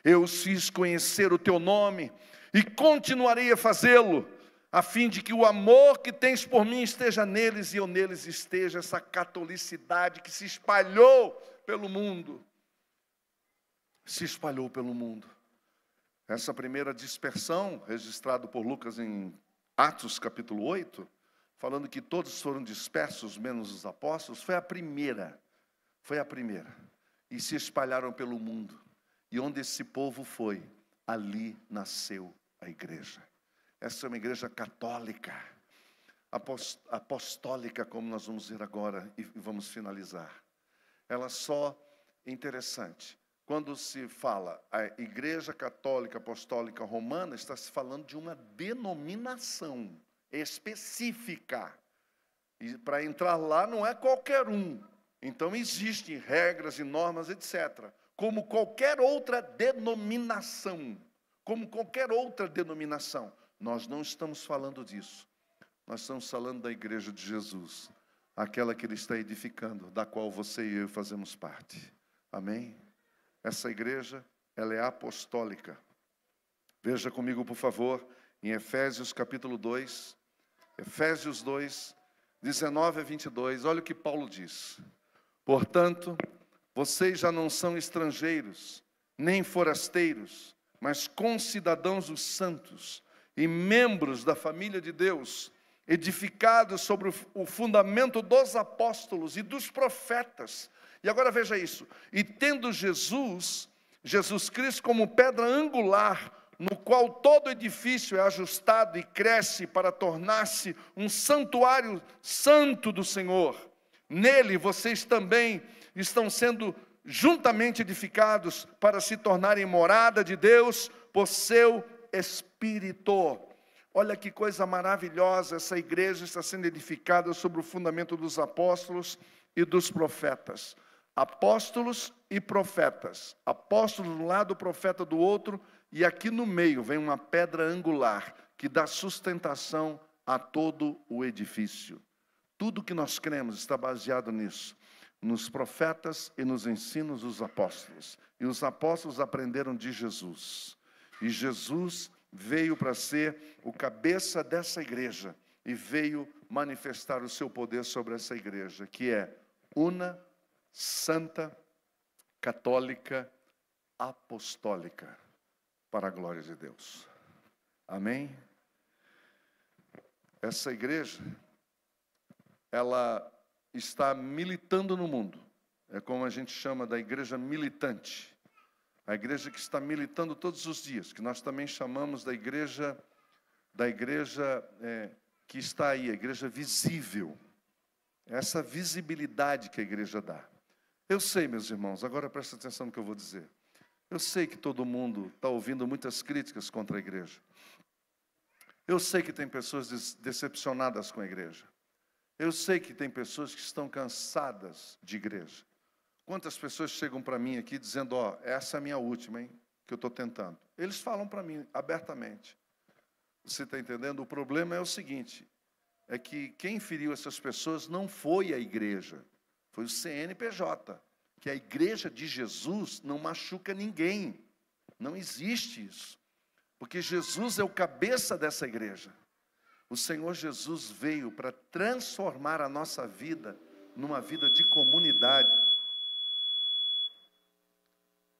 Eu os fiz conhecer o teu nome e continuarei a fazê-lo, a fim de que o amor que tens por mim esteja neles e eu neles esteja. Essa catolicidade que se espalhou pelo mundo. Se espalhou pelo mundo. Essa primeira dispersão, registrada por Lucas em Atos capítulo 8, falando que todos foram dispersos, menos os apóstolos, foi a primeira. Foi a primeira. E se espalharam pelo mundo. E onde esse povo foi, ali nasceu a igreja. Essa é uma igreja católica, apostólica, como nós vamos ver agora e vamos finalizar. Ela só, interessante, quando se fala a Igreja Católica Apostólica Romana, está se falando de uma denominação específica. E para entrar lá não é qualquer um. Então existem regras e normas, etc. Como qualquer outra denominação. Como qualquer outra denominação. Nós não estamos falando disso. Nós estamos falando da Igreja de Jesus. Aquela que Ele está edificando, da qual você e eu fazemos parte. Amém? Essa igreja, ela é apostólica. Veja comigo, por favor, em Efésios capítulo 2. Efésios 2, 19 a 22. Olha o que Paulo diz. Portanto, vocês já não são estrangeiros, nem forasteiros, mas concidadãos dos santos e membros da família de Deus, edificados sobre o fundamento dos apóstolos e dos profetas. E agora veja isso. E tendo Jesus Cristo como pedra angular, no qual todo edifício é ajustado e cresce para tornar-se um santuário santo do Senhor. Nele vocês também estão sendo juntamente edificados para se tornarem morada de Deus por seu Espírito. Olha que coisa maravilhosa, essa igreja está sendo edificada sobre o fundamento dos apóstolos e dos profetas. Apóstolos e profetas. Apóstolos de um lado, profeta do outro, e aqui no meio vem uma pedra angular que dá sustentação a todo o edifício. Tudo que nós cremos está baseado nisso, nos profetas e nos ensinos dos apóstolos. E os apóstolos aprenderam de Jesus. E Jesus veio para ser o cabeça dessa igreja e veio manifestar o seu poder sobre essa igreja, que é una, santa, católica, apostólica, para a glória de Deus. Amém? Essa igreja, ela está militando no mundo. É como a gente chama da igreja militante. A igreja que está militando todos os dias, que nós também chamamos da igreja que está aí, a igreja visível. Essa visibilidade que a igreja dá. Eu sei, meus irmãos, agora presta atenção no que eu vou dizer. Eu sei que todo mundo está ouvindo muitas críticas contra a igreja. Eu sei que tem pessoas decepcionadas com a igreja. Eu sei que tem pessoas que estão cansadas de igreja. Quantas pessoas chegam para mim aqui dizendo, ó, essa é a minha última, hein, que eu estou tentando. Eles falam para mim abertamente. Você está entendendo? O problema é o seguinte, é que quem feriu essas pessoas não foi a igreja, foi o CNPJ, que a igreja de Jesus não machuca ninguém. Não existe isso, porque Jesus é o cabeça dessa igreja. O Senhor Jesus veio para transformar a nossa vida numa vida de comunidade.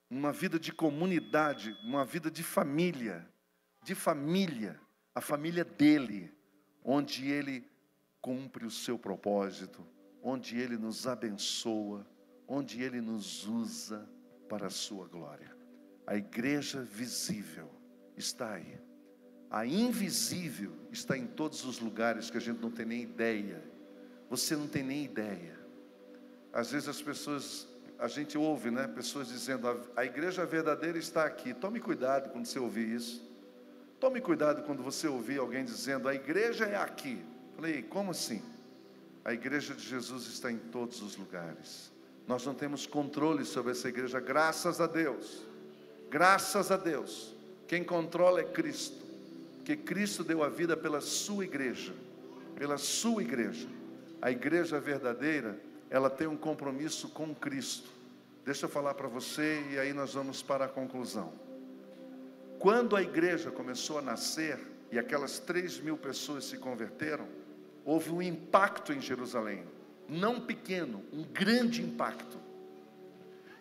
Uma vida de comunidade, uma vida de família, a família dele, onde ele cumpre o seu propósito, onde ele nos abençoa, onde ele nos usa para a sua glória. A igreja visível está aí. A invisível está em todos os lugares que a gente não tem nem ideia. Você não tem nem ideia. Às vezes as pessoas, a gente ouve, né, pessoas dizendo, a igreja verdadeira está aqui. Tome cuidado quando você ouvir isso. Tome cuidado quando você ouvir alguém dizendo, a igreja é aqui. Falei, como assim? A igreja de Jesus está em todos os lugares. Nós não temos controle sobre essa igreja, graças a Deus. Graças a Deus. Quem controla é Cristo. Porque Cristo deu a vida pela sua igreja. Pela sua igreja. A igreja verdadeira, ela tem um compromisso com Cristo. Deixa eu falar para você e aí nós vamos para a conclusão. Quando a igreja começou a nascer e aquelas 3.000 pessoas se converteram, houve um impacto em Jerusalém. Não pequeno, um grande impacto.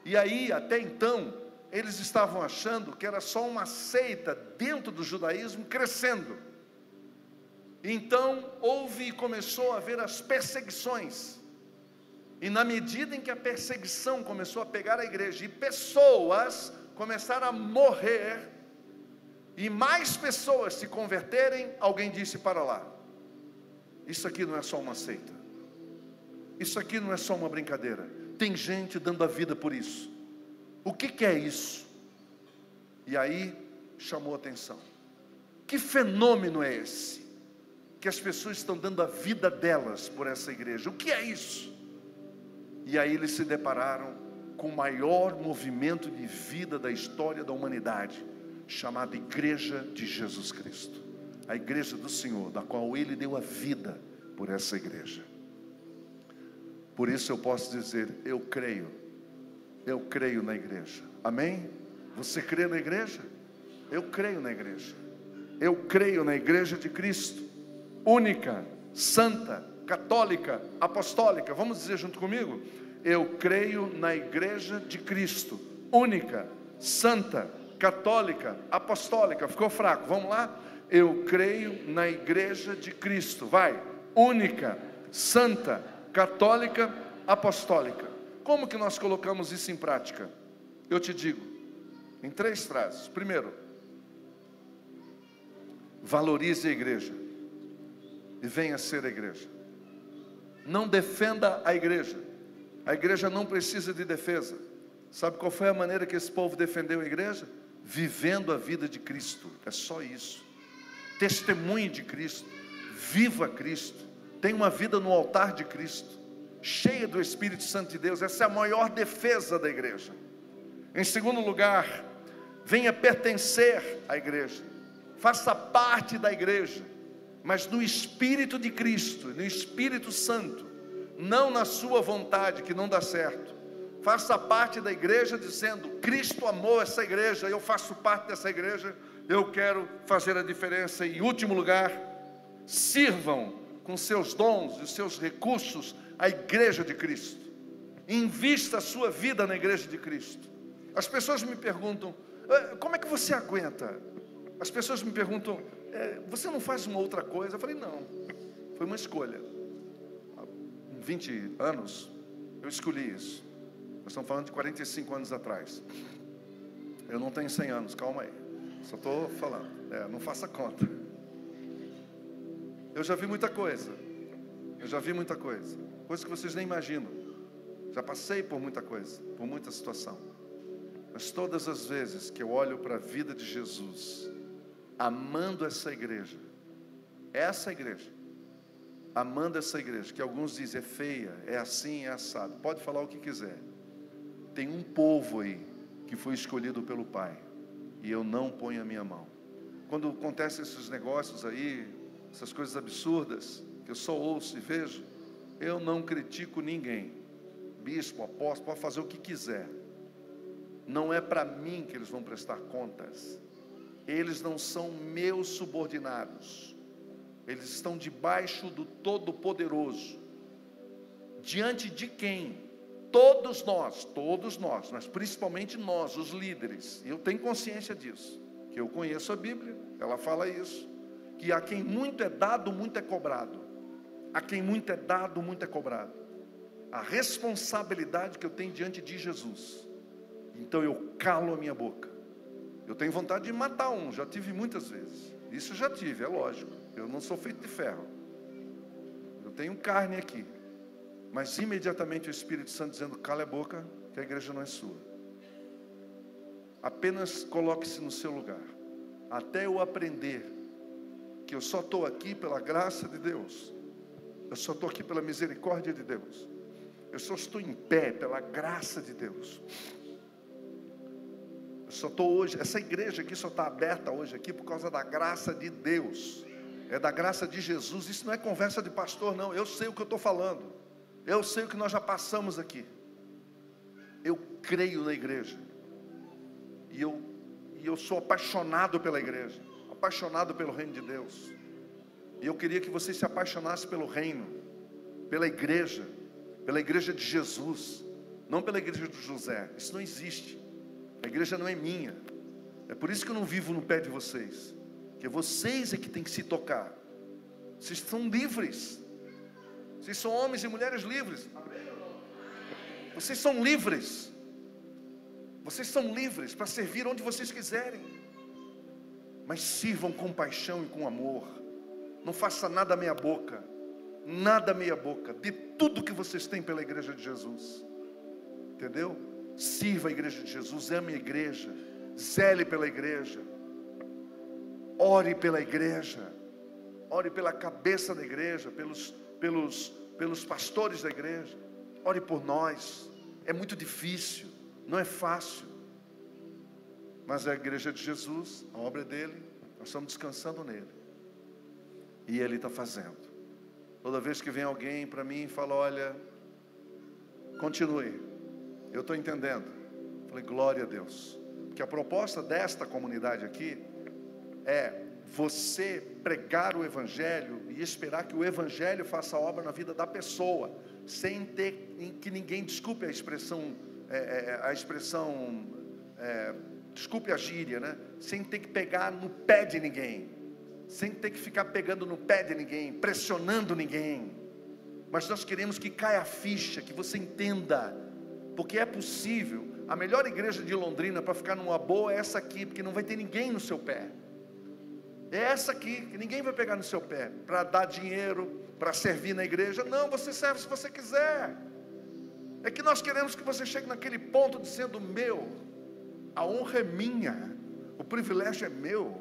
E aí, até então, eles estavam achando que era só uma seita dentro do judaísmo crescendo. Então, começou a haver as perseguições. E na medida em que a perseguição começou a pegar a igreja, e pessoas começaram a morrer, e mais pessoas se converterem, alguém disse: para lá, isso aqui não é só uma seita, isso aqui não é só uma brincadeira, tem gente dando a vida por isso. O que é isso? E aí chamou a atenção. Que fenômeno é esse? Que as pessoas estão dando a vida delas por essa igreja. O que é isso? E aí eles se depararam com o maior movimento de vida da história da humanidade, chamado Igreja de Jesus Cristo. A igreja do Senhor, da qual Ele deu a vida por essa igreja. Por isso eu posso dizer: eu creio na igreja. Amém? Você crê na igreja? Eu creio na igreja. Eu creio na igreja de Cristo, única, santa, católica, apostólica. Vamos dizer junto comigo? Eu creio na igreja de Cristo, única, santa, católica, apostólica. Ficou fraco? Vamos lá? Eu creio na igreja de Cristo. Vai. Única, santa, católica, apostólica. Como que nós colocamos isso em prática? Eu te digo, em 3 frases. Primeiro, valorize a igreja e venha ser a igreja. Não defenda a igreja. A igreja não precisa de defesa. Sabe qual foi a maneira que esse povo defendeu a igreja? Vivendo a vida de Cristo. É só isso. Testemunhe de Cristo. Viva Cristo. Tenha uma vida no altar de Cristo, cheia do Espírito Santo de Deus. Essa é a maior defesa da igreja. Em segundo lugar, venha pertencer à igreja. Faça parte da igreja, mas no Espírito de Cristo, no Espírito Santo, não na sua vontade, que não dá certo. Faça parte da igreja dizendo: Cristo amou essa igreja, eu faço parte dessa igreja, eu quero fazer a diferença. E em último lugar, sirvam com seus dons e seus recursos a igreja de Cristo. Invista a sua vida na igreja de Cristo. As pessoas me perguntam: como é que você aguenta? As pessoas me perguntam: você não faz uma outra coisa? Eu falei: não, foi uma escolha. Há 20 anos eu escolhi isso. Nós estamos falando de 45 anos atrás. Eu não tenho 100 anos, calma aí. Só estou falando, não faça conta. Eu já vi muita coisa. Coisa que vocês nem imaginam. Já passei por muita coisa, por muita situação. Mas todas as vezes que eu olho para a vida de Jesus, amando essa igreja, amando essa igreja, que alguns dizem é feia, é assim, é assado, pode falar o que quiser. Tem um povo aí que foi escolhido pelo Pai, e eu não ponho a minha mão. Quando acontecem esses negócios aí, essas coisas absurdas, que eu só ouço e vejo, eu não critico ninguém. Bispo, apóstolo, pode fazer o que quiser. Não é para mim que eles vão prestar contas. Eles não são meus subordinados. Eles estão debaixo do Todo-Poderoso. Diante de quem? Todos nós, mas principalmente nós, os líderes. E eu tenho consciência disso, que eu conheço a Bíblia, ela fala isso, que a quem muito é dado, muito é cobrado. A quem muito é dado, muito é cobrado. A responsabilidade que eu tenho diante de Jesus. Então eu calo a minha boca. Eu tenho vontade de matar um, já tive muitas vezes. Isso eu já tive, é lógico. Eu não sou feito de ferro. Eu tenho carne aqui. Mas imediatamente o Espírito Santo dizendo: cala a boca, que a igreja não é sua. Apenas coloque-se no seu lugar. Até eu aprender que eu só estou aqui pela graça de Deus. Eu só estou aqui pela misericórdia de Deus. Eu só estou em pé pela graça de Deus. Eu só estou hoje, essa igreja aqui só está aberta hoje aqui por causa da graça de Deus. É da graça de Jesus. Isso não é conversa de pastor, não. Eu sei o que eu estou falando. Eu sei o que nós já passamos aqui. Eu creio na igreja. E eu sou apaixonado pela igreja. Apaixonado pelo reino de Deus. E eu queria que você se apaixonasse pelo reino. Pela igreja de Jesus. Não pela igreja do José. Isso não existe. A igreja não é minha. É por isso que eu não vivo no pé de vocês. Porque vocês é que tem que se tocar. Vocês são livres. Vocês são homens e mulheres livres. Vocês são livres. Vocês são livres para servir onde vocês quiserem. mas sirvam com paixão e com amor. Não faça nada meia boca, nada meia boca. Dê tudo que vocês têm pela igreja de Jesus, entendeu? Sirva a igreja de Jesus, ame a igreja, zele pela igreja, ore pela igreja, ore pela cabeça da igreja, pelos pastores da igreja, ore por nós. É muito difícil, não é fácil, mas a igreja de Jesus, a obra dele, nós estamos descansando nele, e ele está fazendo. Toda vez que vem alguém para mim e fala, olha, continue, eu estou entendendo. Eu falei, glória a Deus, porque a proposta desta comunidade aqui é você pregar o Evangelho e esperar que o Evangelho faça a obra na vida da pessoa, sem ter que ninguém, desculpe a expressão, desculpe a gíria, né? Sem ter que pegar no pé de ninguém, sem ter que ficar pegando no pé de ninguém, pressionando ninguém. Mas nós queremos que caia a ficha, que você entenda, porque é possível. A melhor igreja de Londrina para ficar numa boa é essa aqui, porque não vai ter ninguém no seu pé. É essa aqui, que ninguém vai pegar no seu pé, para dar dinheiro, para servir na igreja. Não, você serve se você quiser. É que nós queremos que você chegue naquele ponto dizendo, meu, a honra é minha, o privilégio é meu,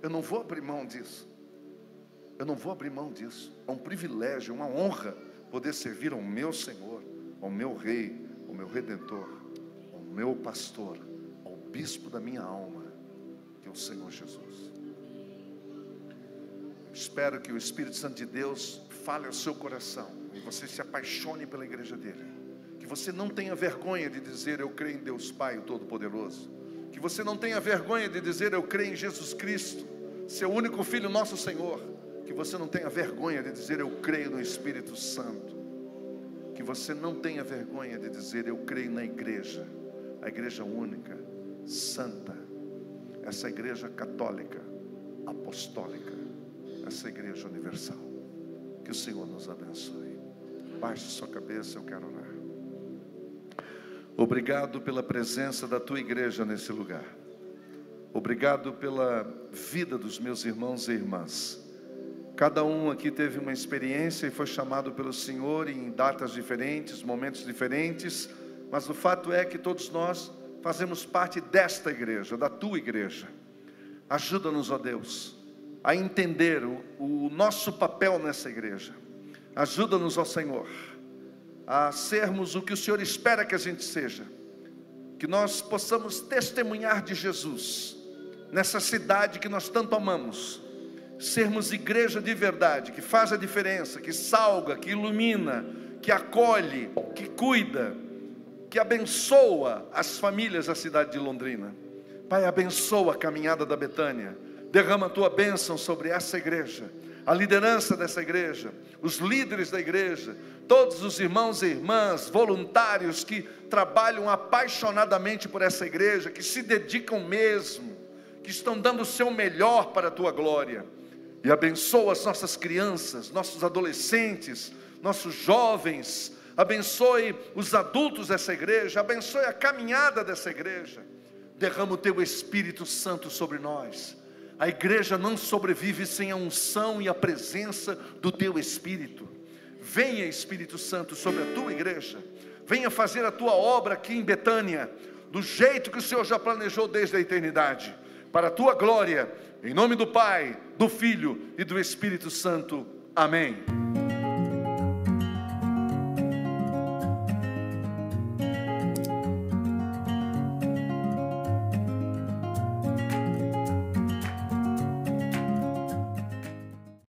eu não vou abrir mão disso. Eu não vou abrir mão disso. É um privilégio, uma honra poder servir ao meu Senhor, ao meu Rei, ao meu Redentor, ao meu pastor, ao bispo da minha alma, que é o Senhor Jesus. Espero que o Espírito Santo de Deus fale ao seu coração e você se apaixone pela igreja dele. Que você não tenha vergonha de dizer, eu creio em Deus Pai, o Todo-Poderoso. Que você não tenha vergonha de dizer, eu creio em Jesus Cristo, seu único Filho, nosso Senhor. Que você não tenha vergonha de dizer, eu creio no Espírito Santo. Que você não tenha vergonha de dizer, eu creio na igreja, a igreja única, santa, essa igreja católica, apostólica, essa igreja universal. Que o Senhor nos abençoe. Baixe sua cabeça, eu quero orar. Obrigado pela presença da tua igreja nesse lugar. Obrigado pela vida dos meus irmãos e irmãs. Cada um aqui teve uma experiência e foi chamado pelo Senhor em datas diferentes, momentos diferentes, mas o fato é que todos nós fazemos parte desta igreja, da tua igreja. Ajuda-nos, ó Deus, a entender o nosso papel nessa igreja. Ajuda-nos, ó Senhor, a sermos o que o Senhor espera que a gente seja. Que nós possamos testemunhar de Jesus nessa cidade que nós tanto amamos. Sermos igreja de verdade, que faz a diferença, que salga, que ilumina, que acolhe, que cuida, que abençoa as famílias da cidade de Londrina. Pai, abençoa a caminhada da Betânia. Derrama a tua bênção sobre essa igreja, a liderança dessa igreja, os líderes da igreja, todos os irmãos e irmãs, voluntários que trabalham apaixonadamente por essa igreja, que se dedicam mesmo, que estão dando o seu melhor para a tua glória. E abençoa as nossas crianças, nossos adolescentes, nossos jovens, abençoe os adultos dessa igreja, abençoe a caminhada dessa igreja. Derrama o teu Espírito Santo sobre nós. A igreja não sobrevive sem a unção e a presença do teu Espírito. Venha, Espírito Santo, sobre a tua igreja. Venha fazer a tua obra aqui em Betânia, do jeito que o Senhor já planejou desde a eternidade, para a tua glória, em nome do Pai, do Filho e do Espírito Santo. Amém.